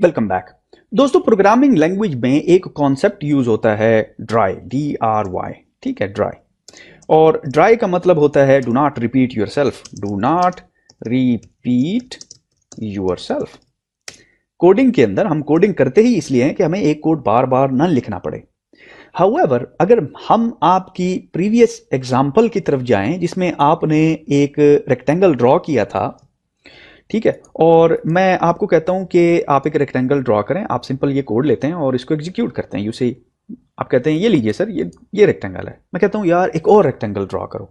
Welcome back. दोस्तों, programming language में एक कॉन्सेप्ट यूज होता है ड्राई, DRY। ठीक है, ड्राई। और ड्राई का मतलब होता है do not repeat your self, do not repeat your self. Coding के अंदर हम कोडिंग करते ही इसलिए हैं कि हमें एक कोड बार बार न लिखना पड़े। हाउएवर, अगर हम आपकी प्रीवियस एग्जाम्पल की तरफ जाएं जिसमें आपने एक रेक्टेंगल ड्रॉ किया था, ठीक है, और मैं आपको कहता हूं कि आप एक रेक्टेंगल ड्रॉ करें। आप सिंपल ये कोड लेते हैं और इसको एग्जीक्यूट करते हैं। यूसे आप कहते हैं ये लीजिए सर, ये रेक्टेंगल है। मैं कहता हूं यार एक और रेक्टेंगल ड्रॉ करो,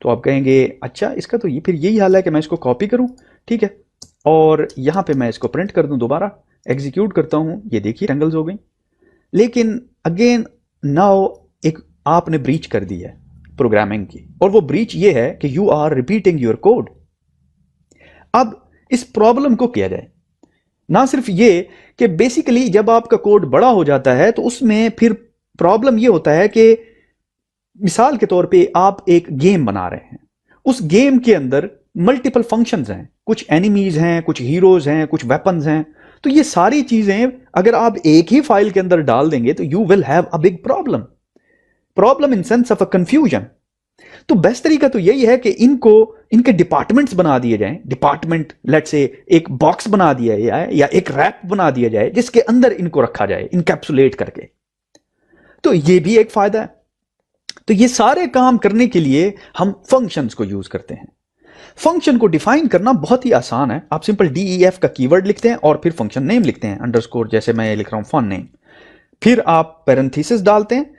तो आप कहेंगे अच्छा इसका तो ये फिर यही हाल है कि मैं इसको कॉपी करूं। ठीक है, और यहां पे मैं इसको प्रिंट कर दूं, दोबारा एग्जीक्यूट करता हूं, ये देखिए रेक्टेंगल्स हो गई। लेकिन अगेन नाउ एक आपने ब्रीच कर दी है प्रोग्रामिंग की, और वो ब्रीच ये है कि you are repeating your code. अब इस प्रॉब्लम को किया जाए, ना सिर्फ ये कि बेसिकली जब आपका कोड बड़ा हो जाता है तो उसमें फिर प्रॉब्लम ये होता है कि मिसाल के तौर पे आप एक गेम बना रहे हैं, उस गेम के अंदर मल्टीपल फंक्शंस हैं, कुछ एनिमीज हैं, कुछ हीरोज हैं, कुछ वेपन्स हैं। तो ये सारी चीजें अगर आप एक ही फाइल के अंदर डाल देंगे तो you will have a big problem in sense of a confusion. तो बेस्ट तरीका तो यही है कि इनके डिपार्टमेंट्स बना दिए जाएं। डिपार्टमेंट लेट से एक बॉक्स बना दिया जाए या एक रैप बना दिया जाए जिसके अंदर इनको रखा जाए इनकैप्सुलेट करके। तो ये भी एक फायदा है। तो ये सारे काम करने के लिए हम फंक्शंस को यूज करते हैं। फंक्शन को डिफाइन करना बहुत ही आसान है। आप सिंपल DEF का कीवर्ड लिखते हैं और फिर फंक्शन नेम लिखते हैं, अंडरस्कोर, जैसे मैं लिख रहा हूं फन नेम। फिर आप पैरेंथेसिस डालते हैं,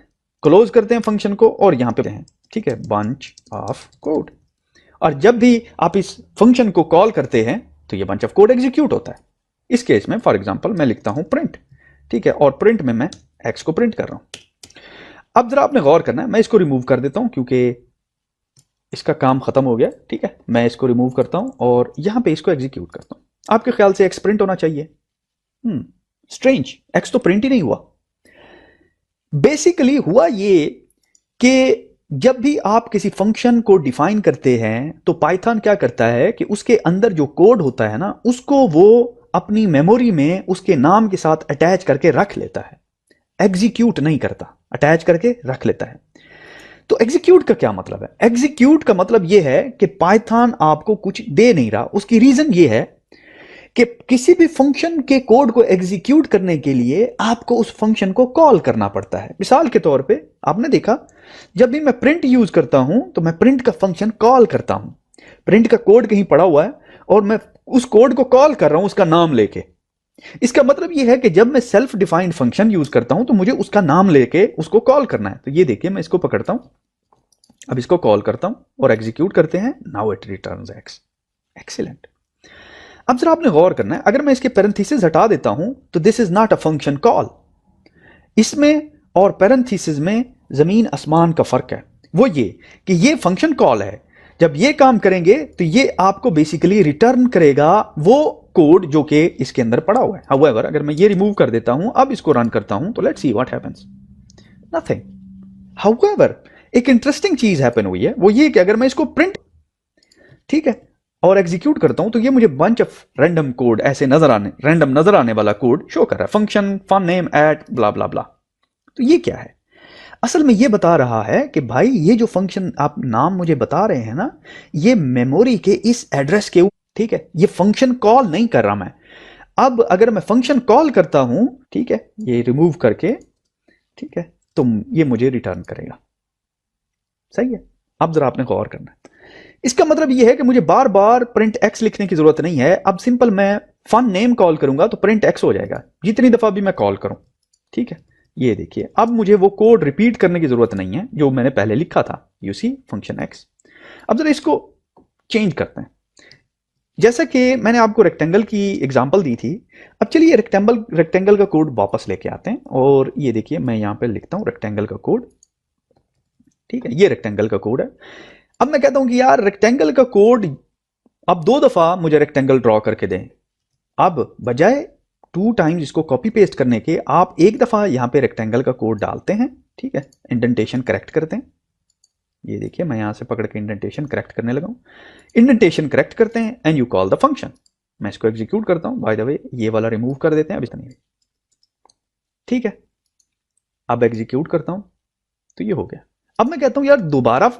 क्लोज करते हैं फंक्शन को, और यहां पे हैं, ठीक है, बंच ऑफ कोड। और जब भी आप इस फंक्शन को कॉल करते हैं तो ये बंच ऑफ कोड एग्जीक्यूट होता है। इस केस में फॉर एग्जांपल मैं लिखता हूं प्रिंट, ठीक है, और प्रिंट में मैं एक्स को प्रिंट कर रहा हूं। अब जरा आपने गौर करना है, मैं इसको रिमूव कर देता हूं क्योंकि इसका काम खत्म हो गया। ठीक है, मैं इसको रिमूव करता हूं और यहां पे इसको एग्जीक्यूट करता हूं। आपके ख्याल से एक्स प्रिंट होना चाहिए? स्ट्रेंज, एक्स तो प्रिंट ही नहीं हुआ। बेसिकली हुआ ये कि जब भी आप किसी फंक्शन को डिफाइन करते हैं तो पाइथन क्या करता है कि उसके अंदर जो कोड होता है ना, उसको वो अपनी मेमोरी में उसके नाम के साथ अटैच करके रख लेता है। एग्जीक्यूट नहीं करता, अटैच करके रख लेता है। तो एग्जीक्यूट का क्या मतलब है? एग्जीक्यूट का मतलब यह है कि पाइथन आपको कुछ दे नहीं रहा। उसकी रीजन यह है कि किसी भी फंक्शन के कोड को एग्जीक्यूट करने के लिए आपको उस फंक्शन को कॉल करना पड़ता है। मिसाल के तौर पे आपने देखा, जब भी मैं प्रिंट यूज करता हूं तो मैं प्रिंट का फंक्शन कॉल करता हूं। प्रिंट का कोड कहीं पड़ा हुआ है और मैं उस कोड को कॉल कर रहा हूं उसका नाम लेके। इसका मतलब यह है कि जब मैं सेल्फ डिफाइंड फंक्शन यूज करता हूं तो मुझे उसका नाम लेके उसको कॉल करना है। तो ये देखिए, मैं इसको पकड़ता हूं, अब इसको कॉल करता हूं और एग्जीक्यूट करते हैं। Now it returns x. Excellent. अब जरा आपने गौर करना है, अगर मैं इसके पैरेंथेसिस हटा देता हूं तो this is not a function call. इसमें और पैरेंथेसिस में जमीन आसमान का फर्क है। वो ये कि ये फंक्शन कॉल है, जब ये काम करेंगे तो ये आपको बेसिकली रिटर्न करेगा वो कोड जो कि इसके अंदर पड़ा हुआ है। हाउएवर, अगर मैं ये रिमूव कर देता हूं, अब इसको रन करता हूं, तो let's see what happens. Nothing. However, एक इंटरेस्टिंग चीज हैपन हुई है, वो ये कि अगर मैं इसको प्रिंट, ठीक है, और एग्जीक्यूट करता हूं तो ये मुझे बंच ऑफ रैंडम कोड ऐसे रैंडम नजर आने वाला कोड शो कर रहा है। फंक्शन फन नेम एट ब्ला ब्ला ब्ला। तो ये क्या है? असल में ये बता रहा है कि भाई ये जो फंक्शन आप नाम मुझे बता रहे हैं ना, ये मेमोरी के इस एड्रेस के ऊपर, ठीक है, ये फंक्शन कॉल नहीं कर रहा मैं। अब अगर मैं फंक्शन कॉल करता हूं, ठीक है, ये रिमूव करके, ठीक है, तो ये मुझे रिटर्न करेगा। सही है। अब जरा आपने गौर करना है, इसका मतलब यह है कि मुझे बार बार प्रिंट एक्स लिखने की जरूरत नहीं है। अब सिंपल मैं फन नेम कॉल करूंगा तो प्रिंट एक्स हो जाएगा, जितनी दफा भी मैं कॉल करूं। ठीक है, ये देखिए, अब मुझे वो कोड रिपीट करने की जरूरत नहीं है जो मैंने पहले लिखा था। You see function X. अब जरा इसको चेंज करते हैं, जैसा कि मैंने आपको रेक्टेंगल की एग्जांपल दी थी। अब चलिए रेक्टेंगल का कोड वापस लेके आते हैं, और ये देखिए मैं यहां पे लिखता हूं रेक्टेंगल का कोड। ठीक है, ये रेक्टेंगल का कोड है। अब मैं कहता हूं कि यार रेक्टेंगल का कोड अब 2 दफा मुझे रेक्टेंगल ड्रॉ करके दें। अब बजाय 2 टाइम्स इसको कॉपी पेस्ट करने के, आप एक दफा यहां पे रेक्टेंगल का कोड डालते हैं, ठीक है, इंडेंटेशन करेक्ट करते हैं। ये देखिए, मैं यहां से पकड़ के इंडेंटेशन करेक्ट करने लगा हूं। इंडेंटेशन करेक्ट करते हैं and you call the function. मैं इसको एग्जीक्यूट करता हूं, बाय द वे ये वाला रिमूव कर देते हैं, अब इसका नहीं। ठीक है, अब एग्जीक्यूट करता हूं तो ये हो गया। अब मैं कहता हूं यार दोबारा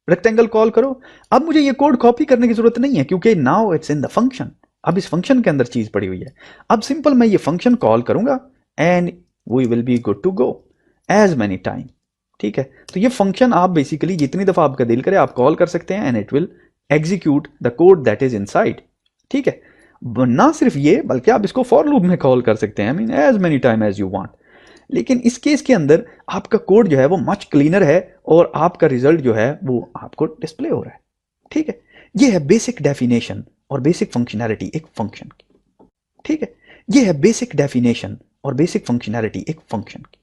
रेक्टेंगल कॉल करो। अब मुझे ये कोड कॉपी करने की जरूरत नहीं है क्योंकि now it's in the function. अब इस फंक्शन के अंदर चीज पड़ी हुई है। अब सिंपल मैं ये फंक्शन कॉल करूंगा and we will be good to go as many time. ठीक है, तो ये फंक्शन आप बेसिकली जितनी दफा आपका दिल करे आप कॉल कर सकते हैं and it will execute the code that is inside. ठीक है, ना सिर्फ ये बल्कि आप इसको फॉर लूप में कॉल कर सकते हैं, I mean as many time as you want. लेकिन इस केस के अंदर आपका कोड जो है वो मच क्लीनर है और आपका रिजल्ट जो है वो आपको डिस्प्ले हो रहा है। ठीक है, ये है बेसिक डेफिनेशन और बेसिक फंक्शनैलिटी एक फंक्शन की। ठीक है, ये है बेसिक डेफिनेशन और बेसिक फंक्शनैलिटी एक फंक्शन की।